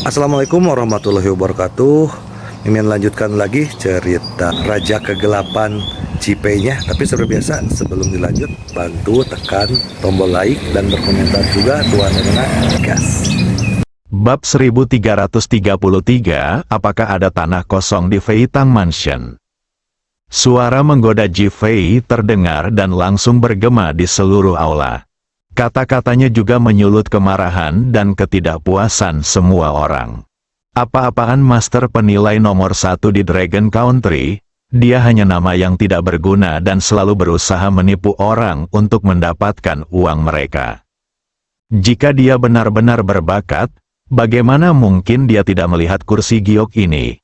Assalamualaikum warahmatullahi wabarakatuh. Mimin lanjutkan lagi cerita Raja Kegelapan Cipenya. Tapi seperti biasa, sebelum dilanjut, bantu tekan tombol like dan berkomentar juga. Tuan Rena, gas. Bab 1333, apakah ada tanah kosong di Fei Tang Mansion? Suara menggoda Ji Fei terdengar dan langsung bergema di seluruh aula. Kata-katanya juga menyulut kemarahan dan ketidakpuasan semua orang. Apa-apaan master penilai nomor 1 di Dragon Country, dia hanya nama yang tidak berguna dan selalu berusaha menipu orang untuk mendapatkan uang mereka. Jika dia benar-benar berbakat, bagaimana mungkin dia tidak melihat kursi giok ini?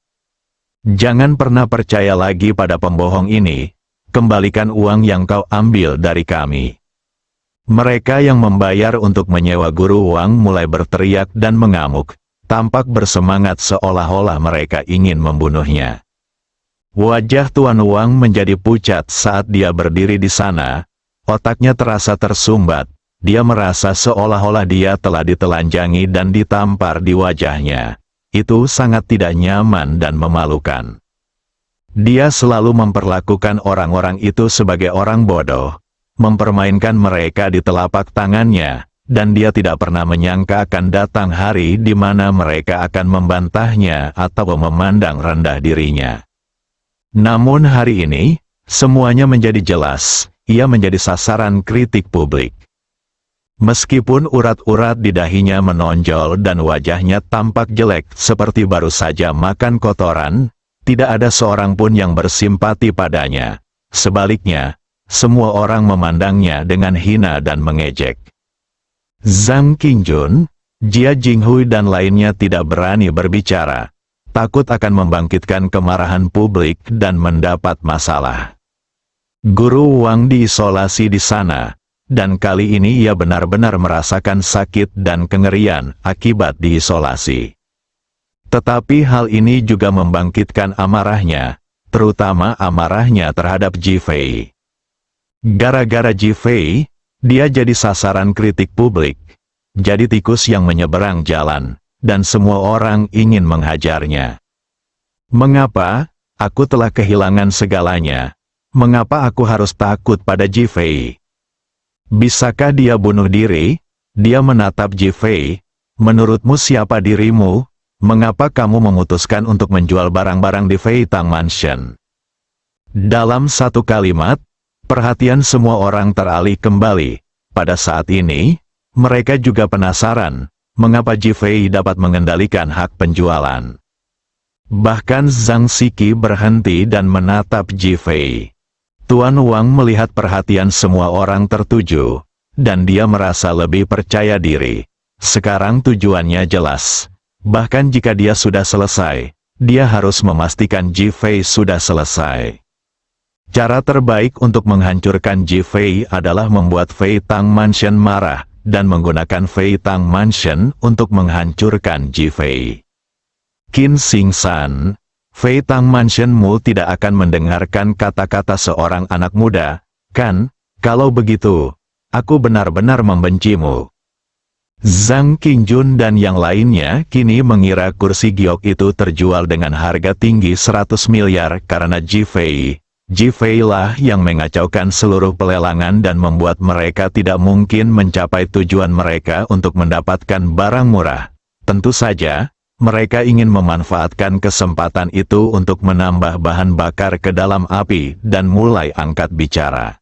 Jangan pernah percaya lagi pada pembohong ini, kembalikan uang yang kau ambil dari kami. Mereka yang membayar untuk menyewa guru uang mulai berteriak dan mengamuk, tampak bersemangat seolah-olah mereka ingin membunuhnya. Wajah Tuan Wang menjadi pucat saat dia berdiri di sana, otaknya terasa tersumbat, dia merasa seolah-olah dia telah ditelanjangi dan ditampar di wajahnya. Itu sangat tidak nyaman dan memalukan. Dia selalu memperlakukan orang-orang itu sebagai orang bodoh, mempermainkan mereka di telapak tangannya, dan dia tidak pernah menyangka akan datang hari di mana mereka akan membantahnya atau memandang rendah dirinya. Namun hari ini, semuanya menjadi jelas, ia menjadi sasaran kritik publik. Meskipun urat-urat di dahinya menonjol dan wajahnya tampak jelek seperti baru saja makan kotoran, tidak ada seorang pun yang bersimpati padanya. Sebaliknya, semua orang memandangnya dengan hina dan mengejek. Zhang Qingjun, Jia Jinghui dan lainnya tidak berani berbicara, takut akan membangkitkan kemarahan publik dan mendapat masalah. Guru Wang diisolasi di sana, dan kali ini ia benar-benar merasakan sakit dan kengerian akibat diisolasi. Tetapi hal ini juga membangkitkan amarahnya, terutama amarahnya terhadap Ji Fei. Gara-gara Ji Fei, dia jadi sasaran kritik publik, jadi tikus yang menyeberang jalan, dan semua orang ingin menghajarnya. Mengapa aku telah kehilangan segalanya? Mengapa aku harus takut pada Ji Fei? Bisakah dia bunuh diri? Dia menatap Ji Fei. Menurutmu siapa dirimu? Mengapa kamu memutuskan untuk menjual barang-barang di Fei Tang Mansion? Dalam satu kalimat, perhatian semua orang teralih kembali. Pada saat ini, mereka juga penasaran, mengapa Ji Fei dapat mengendalikan hak penjualan. Bahkan Zhang Siki berhenti dan menatap Ji Fei. Tuan Wang melihat perhatian semua orang tertuju, dan dia merasa lebih percaya diri. Sekarang tujuannya jelas. Bahkan jika dia sudah selesai, dia harus memastikan Ji Fei sudah selesai. Cara terbaik untuk menghancurkan Ji Fei adalah membuat Fei Tang Mansion marah, dan menggunakan Fei Tang Mansion untuk menghancurkan Ji Fei. Qin Xing San, Fei Tang Mansionmu tidak akan mendengarkan kata-kata seorang anak muda, kan? Kalau begitu, aku benar-benar membencimu. Zhang Qingjun dan yang lainnya kini mengira kursi giok itu terjual dengan harga tinggi 100 miliar karena Ji Fei. Ji Fei lah yang mengacaukan seluruh pelelangan dan membuat mereka tidak mungkin mencapai tujuan mereka untuk mendapatkan barang murah. Tentu saja, mereka ingin memanfaatkan kesempatan itu untuk menambah bahan bakar ke dalam api dan mulai angkat bicara.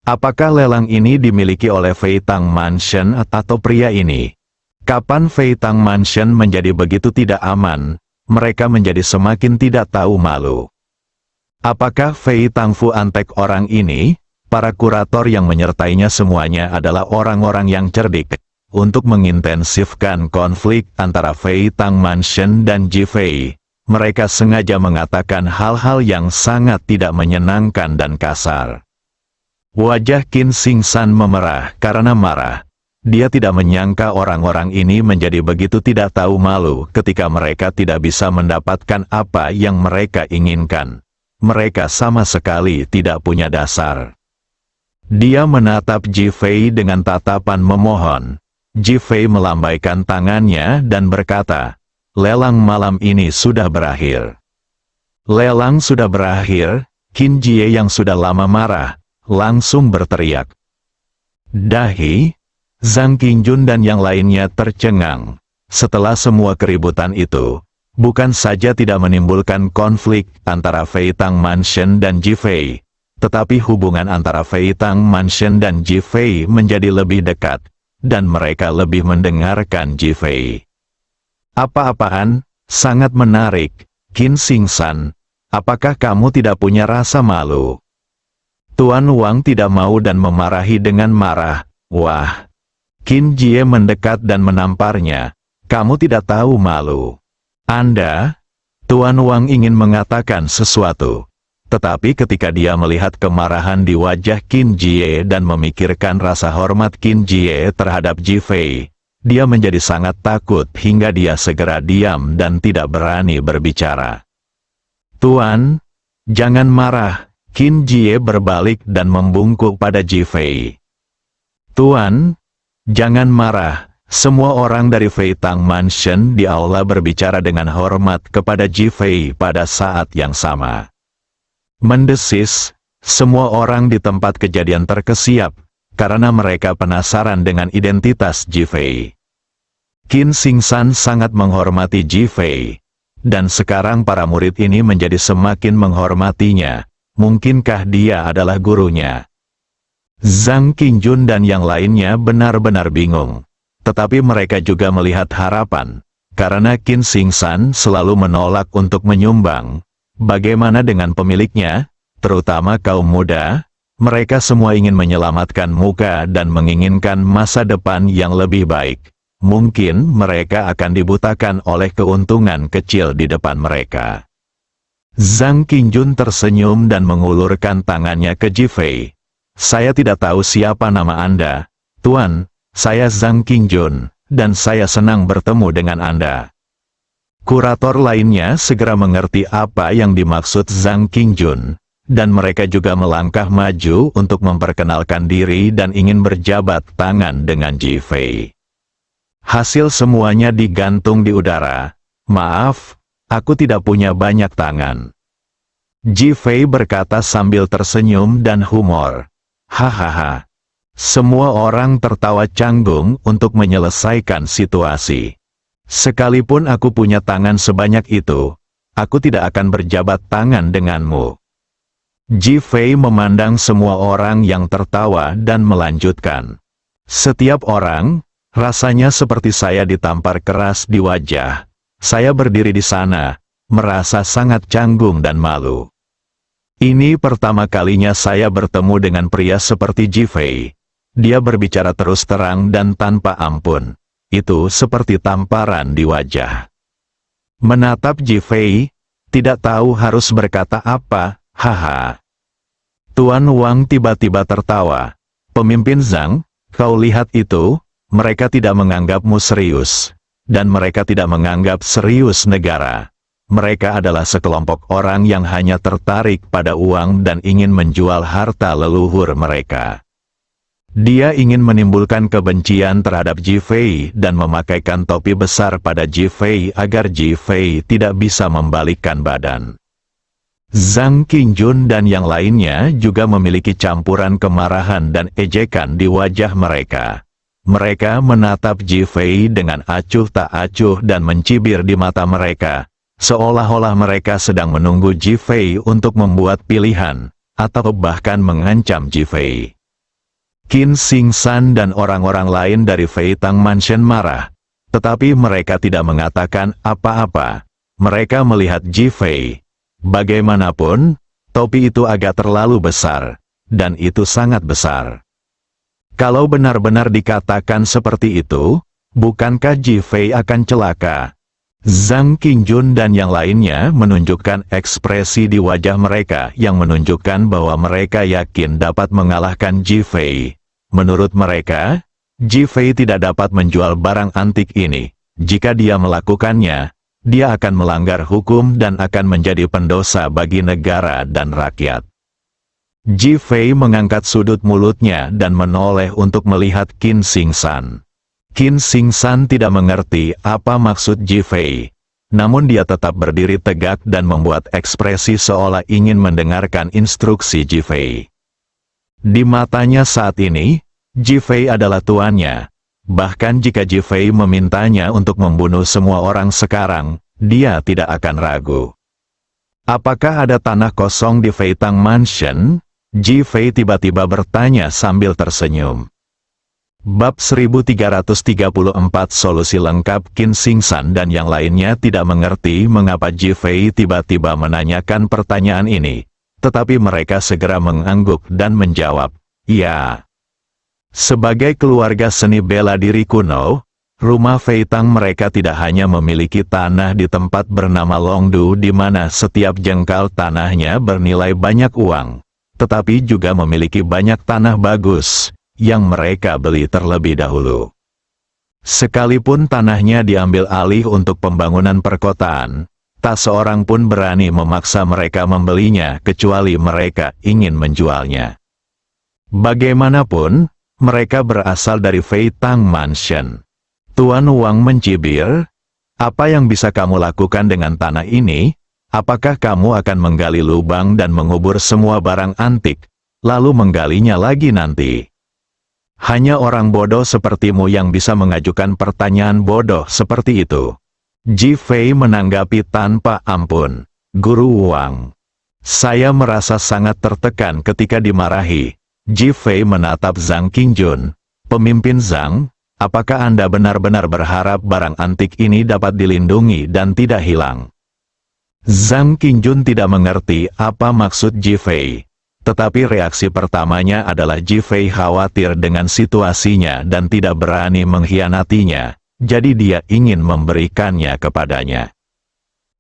Apakah lelang ini dimiliki oleh Fei Tang Mansion atau pria ini? Kapan Fei Tang Mansion menjadi begitu tidak aman? Mereka menjadi semakin tidak tahu malu. Apakah Fei Tang Fu Antek orang ini? Para kurator yang menyertainya semuanya adalah orang-orang yang cerdik. Untuk mengintensifkan konflik antara Fei Tang Mansion dan Ji Fei, mereka sengaja mengatakan hal-hal yang sangat tidak menyenangkan dan kasar. Wajah Qin Xing San memerah karena marah. Dia tidak menyangka orang-orang ini menjadi begitu tidak tahu malu ketika mereka tidak bisa mendapatkan apa yang mereka inginkan. Mereka sama sekali tidak punya dasar. Dia menatap Ji Fei dengan tatapan memohon. Ji Fei melambaikan tangannya dan berkata, lelang malam ini sudah berakhir. Lelang sudah berakhir, Qin Jie yang sudah lama marah, langsung berteriak. Dahi, Zhang Qingjun dan yang lainnya tercengang. Setelah semua keributan itu, bukan saja tidak menimbulkan konflik antara Fei Tang Mansion dan Ji Fei, tetapi hubungan antara Fei Tang Mansion dan Ji Fei menjadi lebih dekat, dan mereka lebih mendengarkan Ji Fei. Apa-apaan, sangat menarik, Qin Xingsan, apakah kamu tidak punya rasa malu? Tuan Wang tidak mau dan memarahi dengan marah. Wah! Qin Jie mendekat dan menamparnya. Kamu tidak tahu malu. Anda? Tuan Wang ingin mengatakan sesuatu. Tetapi ketika dia melihat kemarahan di wajah Qin Jie dan memikirkan rasa hormat Qin Jie terhadap Ji Fei, dia menjadi sangat takut hingga dia segera diam dan tidak berani berbicara. Tuan, jangan marah. Qin Jie berbalik dan membungkuk pada Ji Fei. Tuan, jangan marah. Semua orang dari Fei Tang Mansion di aula berbicara dengan hormat kepada Ji Fei pada saat yang sama. Mendesis, semua orang di tempat kejadian terkesiap, karena mereka penasaran dengan identitas Ji Fei. Qin Xingsan sangat menghormati Ji Fei, dan sekarang para murid ini menjadi semakin menghormatinya. Mungkinkah dia adalah gurunya? Zhang Qingjun dan yang lainnya benar-benar bingung. Tetapi mereka juga melihat harapan, karena Qin Xingsan selalu menolak untuk menyumbang. Bagaimana dengan pemiliknya, terutama kaum muda? Mereka semua ingin menyelamatkan muka dan menginginkan masa depan yang lebih baik. Mungkin mereka akan dibutakan oleh keuntungan kecil di depan mereka. Zhang Qingjun tersenyum dan mengulurkan tangannya ke Ji Fei. Saya tidak tahu siapa nama Anda, Tuan. Saya Zhang Qingjun, dan saya senang bertemu dengan Anda. Kurator lainnya segera mengerti apa yang dimaksud Zhang Qingjun, dan mereka juga melangkah maju untuk memperkenalkan diri dan ingin berjabat tangan dengan Ji Fei. Hasil semuanya digantung di udara. Maaf, aku tidak punya banyak tangan. Ji Fei berkata sambil tersenyum dan humor. Hahaha. Semua orang tertawa canggung untuk menyelesaikan situasi. Sekalipun aku punya tangan sebanyak itu, aku tidak akan berjabat tangan denganmu. Ji Fei memandang semua orang yang tertawa dan melanjutkan. Setiap orang, rasanya seperti saya ditampar keras di wajah. Saya berdiri di sana, merasa sangat canggung dan malu. Ini pertama kalinya saya bertemu dengan pria seperti Ji Fei. Dia berbicara terus terang dan tanpa ampun. Itu seperti tamparan di wajah. Menatap Ji Fei, tidak tahu harus berkata apa, haha. Tuan Wang tiba-tiba tertawa. Pemimpin Zhang, kau lihat itu, mereka tidak menganggapmu serius. Dan mereka tidak menganggap serius negara. Mereka adalah sekelompok orang yang hanya tertarik pada uang dan ingin menjual harta leluhur mereka. Dia ingin menimbulkan kebencian terhadap Ji Fei dan memakaikan topi besar pada Ji Fei agar Ji Fei tidak bisa membalikkan badan. Zhang Qingjun dan yang lainnya juga memiliki campuran kemarahan dan ejekan di wajah mereka. Mereka menatap Ji Fei dengan acuh tak acuh dan mencibir di mata mereka, seolah-olah mereka sedang menunggu Ji Fei untuk membuat pilihan, atau bahkan mengancam Ji Fei. Qin Xingsan dan orang-orang lain dari Fei Tang Mansion marah, tetapi mereka tidak mengatakan apa-apa. Mereka melihat Ji Fei. Bagaimanapun, topi itu agak terlalu besar, dan itu sangat besar. Kalau benar-benar dikatakan seperti itu, bukankah Ji Fei akan celaka? Zhang Qingjun dan yang lainnya menunjukkan ekspresi di wajah mereka yang menunjukkan bahwa mereka yakin dapat mengalahkan Ji Fei. Menurut mereka, Ji Fei tidak dapat menjual barang antik ini. Jika dia melakukannya, dia akan melanggar hukum dan akan menjadi pendosa bagi negara dan rakyat. Ji Fei mengangkat sudut mulutnya dan menoleh untuk melihat Qin Xingsan. Qin Xingsan tidak mengerti apa maksud Ji Fei, namun dia tetap berdiri tegak dan membuat ekspresi seolah ingin mendengarkan instruksi Ji Fei. Di matanya saat ini, Ji Fei adalah tuannya. Bahkan jika Ji Fei memintanya untuk membunuh semua orang sekarang, dia tidak akan ragu. Apakah ada tanah kosong di Feitang Mansion? Ji Fei tiba-tiba bertanya sambil tersenyum. Bab 1334 Solusi lengkap. Qin Xingsan dan yang lainnya tidak mengerti mengapa Ji Fei tiba-tiba menanyakan pertanyaan ini. Tetapi mereka segera mengangguk dan menjawab, "Ya." Sebagai keluarga seni bela diri kuno, rumah Feitang mereka tidak hanya memiliki tanah di tempat bernama Longdu di mana setiap jengkal tanahnya bernilai banyak uang, tetapi juga memiliki banyak tanah bagus yang mereka beli terlebih dahulu. Sekalipun tanahnya diambil alih untuk pembangunan perkotaan, tak seorang pun berani memaksa mereka membelinya kecuali mereka ingin menjualnya. Bagaimanapun, mereka berasal dari Feitang Mansion. Tuan Wang mencibir, "Apa yang bisa kamu lakukan dengan tanah ini? Apakah kamu akan menggali lubang dan mengubur semua barang antik, lalu menggalinya lagi nanti?" Hanya orang bodoh sepertimu yang bisa mengajukan pertanyaan bodoh seperti itu. Ji Fei menanggapi tanpa ampun. "Guru Wang, saya merasa sangat tertekan ketika dimarahi." Ji Fei menatap Zhang Qingjun. "Pemimpin Zhang, apakah Anda benar-benar berharap barang antik ini dapat dilindungi dan tidak hilang?" Zhang Qingjun tidak mengerti apa maksud Ji Fei. Tetapi reaksi pertamanya adalah Ji Fei khawatir dengan situasinya dan tidak berani mengkhianatinya. Jadi dia ingin memberikannya kepadanya.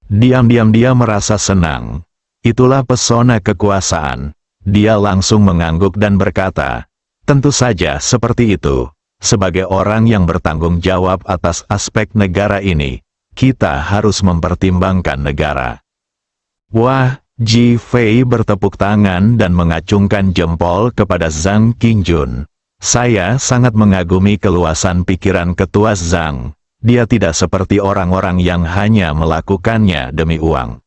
Diam-diam dia merasa senang. Itulah pesona kekuasaan. Dia langsung mengangguk dan berkata, "Tentu saja seperti itu. Sebagai orang yang bertanggung jawab atas aspek negara ini, kita harus mempertimbangkan negara." Wah, Ji Fei bertepuk tangan dan mengacungkan jempol kepada Zhang Qingjun. "Saya sangat mengagumi keluasan pikiran Ketua Zhang. Dia tidak seperti orang-orang yang hanya melakukannya demi uang."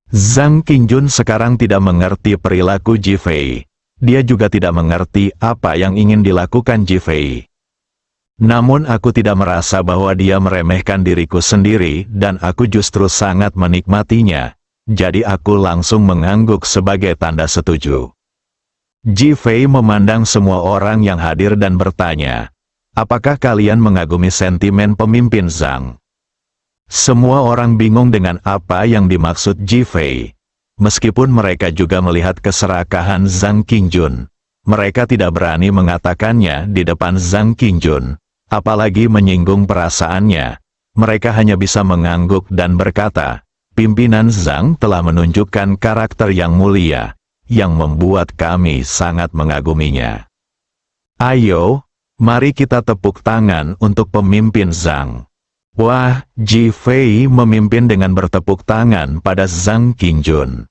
Zhang Qingjun sekarang tidak mengerti perilaku Ji Fei. Dia juga tidak mengerti apa yang ingin dilakukan Ji Fei. "Namun aku tidak merasa bahwa dia meremehkan diriku sendiri dan aku justru sangat menikmatinya. Jadi aku langsung mengangguk sebagai tanda setuju." Ji Fei memandang semua orang yang hadir dan bertanya, "Apakah kalian mengagumi sentimen pemimpin Zhang?" Semua orang bingung dengan apa yang dimaksud Ji Fei. Meskipun mereka juga melihat keserakahan Zhang Qingjun, mereka tidak berani mengatakannya di depan Zhang Qingjun, apalagi menyinggung perasaannya. Mereka hanya bisa mengangguk dan berkata, "Pimpinan Zhang telah menunjukkan karakter yang mulia, yang membuat kami sangat mengaguminya. Ayo, mari kita tepuk tangan untuk pemimpin Zhang." Wah, Ji Fei memimpin dengan bertepuk tangan pada Zhang Qingjun.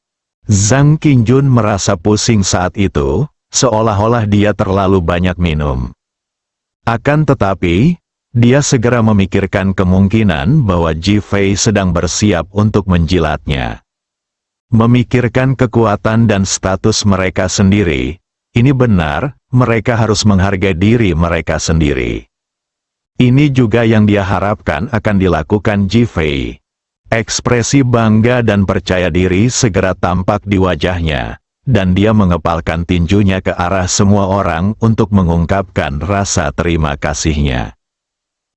Zhang Qingjun merasa pusing saat itu, seolah-olah dia terlalu banyak minum. Akan tetapi, dia segera memikirkan kemungkinan bahwa Ji Fei sedang bersiap untuk menjilatnya. Memikirkan kekuatan dan status mereka sendiri, ini benar, mereka harus menghargai diri mereka sendiri. Ini juga yang dia harapkan akan dilakukan Ji Fei. Ekspresi bangga dan percaya diri segera tampak di wajahnya, dan dia mengepalkan tinjunya ke arah semua orang untuk mengungkapkan rasa terima kasihnya.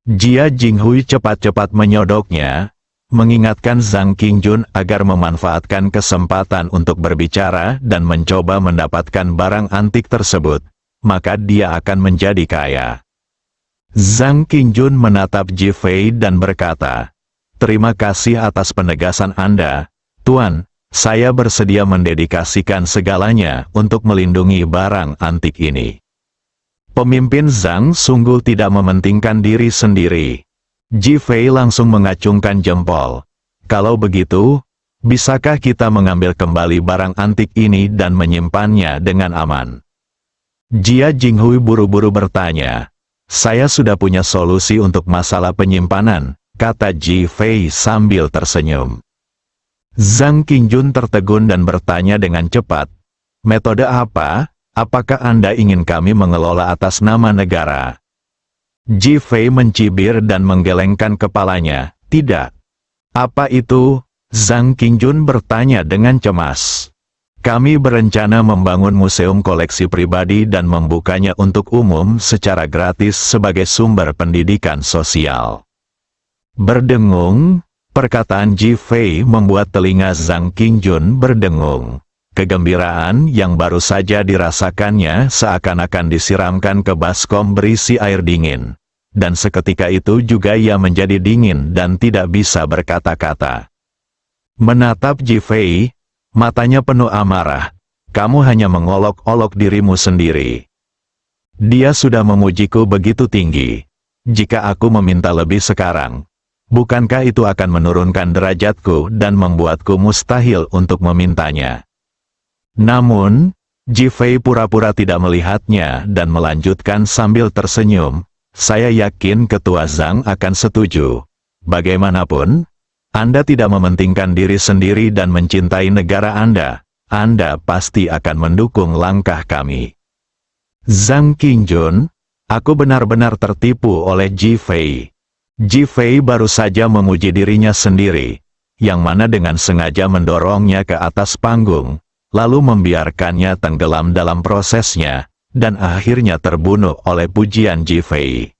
Jia Jinghui cepat-cepat menyodoknya, mengingatkan Zhang Qingjun agar memanfaatkan kesempatan untuk berbicara dan mencoba mendapatkan barang antik tersebut, maka dia akan menjadi kaya. Zhang Qingjun menatap Ji Fei dan berkata, "Terima kasih atas penegasan Anda, Tuan. Saya bersedia mendedikasikan segalanya untuk melindungi barang antik ini." Pemimpin Zhang sungguh tidak mementingkan diri sendiri. Ji Fei langsung mengacungkan jempol. "Kalau begitu, bisakah kita mengambil kembali barang antik ini dan menyimpannya dengan aman?" Jia Jinghui buru-buru bertanya, "Saya sudah punya solusi untuk masalah penyimpanan, kata Ji Fei sambil tersenyum. Zhang Qingjun tertegun dan bertanya dengan cepat, metode apa? Apakah Anda ingin kami mengelola atas nama negara? Ji Fei mencibir dan menggelengkan kepalanya. Tidak. Apa itu? Zhang Qingjun bertanya dengan cemas. Kami berencana membangun museum koleksi pribadi dan membukanya untuk umum secara gratis sebagai sumber pendidikan sosial. Berdengung, perkataan Ji Fei membuat telinga Zhang Qingjun berdengung. Kegembiraan yang baru saja dirasakannya seakan-akan disiramkan ke baskom berisi air dingin. Dan seketika itu juga ia menjadi dingin dan tidak bisa berkata-kata. Menatap Ji Fei, matanya penuh amarah. Kamu hanya mengolok-olok dirimu sendiri. Dia sudah memujiku begitu tinggi. Jika aku meminta lebih sekarang, bukankah itu akan menurunkan derajatku dan membuatku mustahil untuk memintanya? Namun, Ji Fei pura-pura tidak melihatnya dan melanjutkan sambil tersenyum. Saya yakin Ketua Zhang akan setuju. Bagaimanapun, Anda tidak mementingkan diri sendiri dan mencintai negara Anda. Anda pasti akan mendukung langkah kami. Zhang Qingjun, aku benar-benar tertipu oleh Ji Fei. Ji Fei baru saja memuji dirinya sendiri, yang mana dengan sengaja mendorongnya ke atas panggung, lalu membiarkannya tenggelam dalam prosesnya, dan akhirnya terbunuh oleh pujian Ji Fei.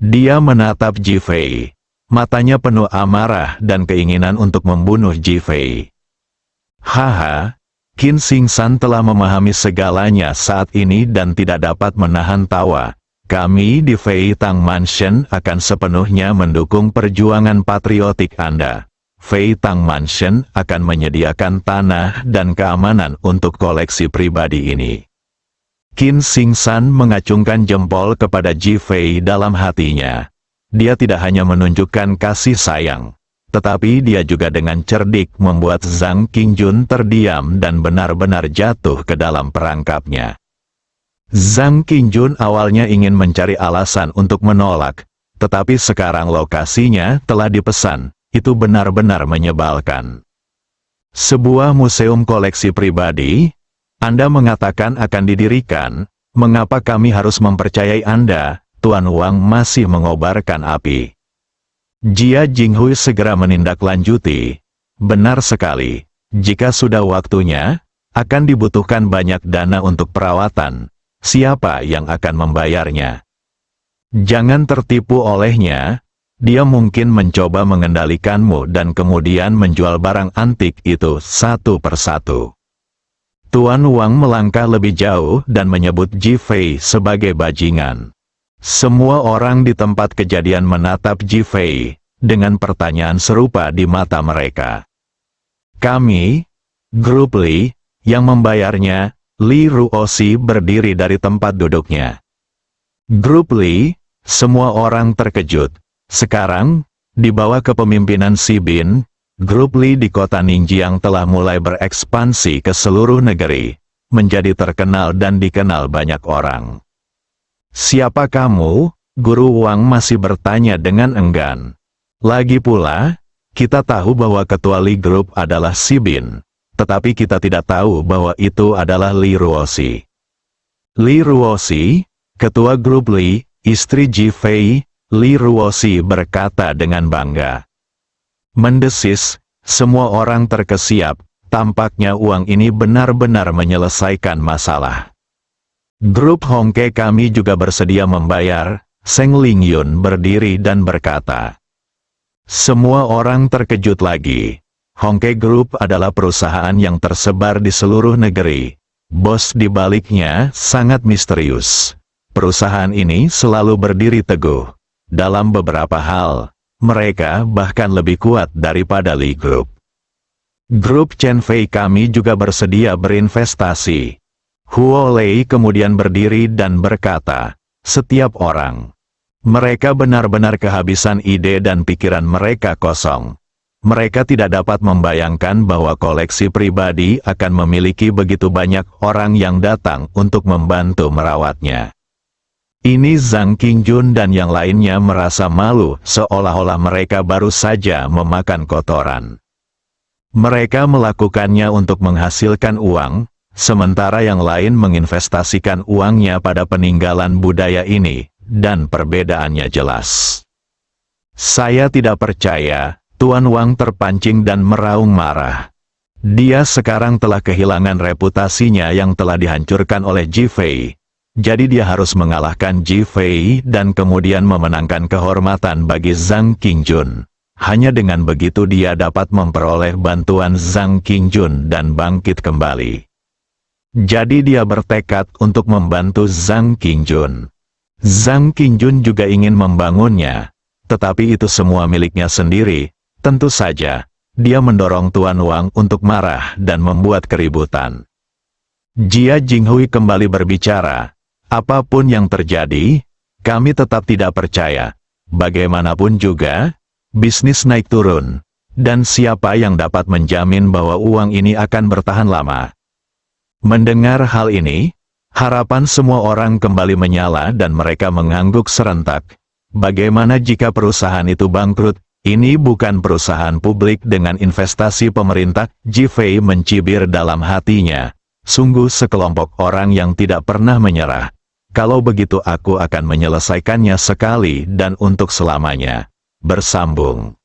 Dia menatap Ji Fei, matanya penuh amarah dan keinginan untuk membunuh Ji Fei. Haha, Qin Xingsan telah memahami segalanya saat ini dan tidak dapat menahan tawa. Kami di Fei Tang Mansion akan sepenuhnya mendukung perjuangan patriotik Anda. Fei Tang Mansion akan menyediakan tanah dan keamanan untuk koleksi pribadi ini. Qin Xingsan mengacungkan jempol kepada Ji Fei dalam hatinya. Dia tidak hanya menunjukkan kasih sayang, tetapi dia juga dengan cerdik membuat Zhang Qingjun terdiam dan benar-benar jatuh ke dalam perangkapnya. Zhang Qingjun awalnya ingin mencari alasan untuk menolak, tetapi sekarang lokasinya telah dipesan. Itu benar-benar menyebalkan. Sebuah museum koleksi pribadi? Anda mengatakan akan didirikan, mengapa kami harus mempercayai Anda? Tuan Wang masih mengobarkan api. Jia Jinghui segera menindaklanjuti. Benar sekali, jika sudah waktunya, akan dibutuhkan banyak dana untuk perawatan. Siapa yang akan membayarnya? Jangan tertipu olehnya. Dia mungkin mencoba mengendalikanmu dan kemudian menjual barang antik itu satu persatu. Tuan Wang melangkah lebih jauh dan menyebut Ji Fei sebagai bajingan. Semua orang di tempat kejadian menatap Ji Fei, dengan pertanyaan serupa di mata mereka. Kami, grup Li, yang membayarnya, Li Ruoxi berdiri dari tempat duduknya. Grup Li, semua orang terkejut. Sekarang, di bawah kepemimpinan Si Bin, grup Li di kota Ningjiang telah mulai berekspansi ke seluruh negeri, menjadi terkenal dan dikenal banyak orang. Siapa kamu? Guru Wang masih bertanya dengan enggan. Lagi pula, kita tahu bahwa ketua Li Group adalah Si Bin, tetapi kita tidak tahu bahwa itu adalah Li Ruoxi. Li Ruoxi, ketua grup Li, istri Ji Fei, Li Ruoxi berkata dengan bangga. Mendesis, semua orang terkesiap, tampaknya uang ini benar-benar menyelesaikan masalah. Grup Hongke kami juga bersedia membayar. Seng Lingyun berdiri dan berkata. Semua orang terkejut lagi. Hongke Group adalah perusahaan yang tersebar di seluruh negeri. Bos di baliknya sangat misterius. Perusahaan ini selalu berdiri teguh. Dalam beberapa hal, mereka bahkan lebih kuat daripada Li Group. Grup Chen Fei kami juga bersedia berinvestasi. Huo Lei kemudian berdiri dan berkata, setiap orang. Mereka benar-benar kehabisan ide dan pikiran mereka kosong. Mereka tidak dapat membayangkan bahwa koleksi pribadi akan memiliki begitu banyak orang yang datang untuk membantu merawatnya. Ini Zhang Qingjun dan yang lainnya merasa malu seolah-olah mereka baru saja memakan kotoran. Mereka melakukannya untuk menghasilkan uang, sementara yang lain menginvestasikan uangnya pada peninggalan budaya ini, dan perbedaannya jelas. Saya tidak percaya, Tuan Wang terpancing dan meraung marah. Dia sekarang telah kehilangan reputasinya yang telah dihancurkan oleh Ji Fei. Jadi dia harus mengalahkan Ji Fei dan kemudian memenangkan kehormatan bagi Zhang Qingjun. Hanya dengan begitu dia dapat memperoleh bantuan Zhang Qingjun dan bangkit kembali. Jadi dia bertekad untuk membantu Zhang Qingjun. Zhang Qingjun juga ingin membangunnya, tetapi itu semua miliknya sendiri. Tentu saja, dia mendorong Tuan Wang untuk marah dan membuat keributan. Jia Jinghui kembali berbicara. Apapun yang terjadi, kami tetap tidak percaya. Bagaimanapun juga, bisnis naik turun, dan siapa yang dapat menjamin bahwa uang ini akan bertahan lama. Mendengar hal ini, harapan semua orang kembali menyala dan mereka mengangguk serentak. Bagaimana jika perusahaan itu bangkrut? Ini bukan perusahaan publik dengan investasi pemerintah. Ji Fei mencibir dalam hatinya. Sungguh sekelompok orang yang tidak pernah menyerah. Kalau begitu aku akan menyelesaikannya sekali dan untuk selamanya. Bersambung.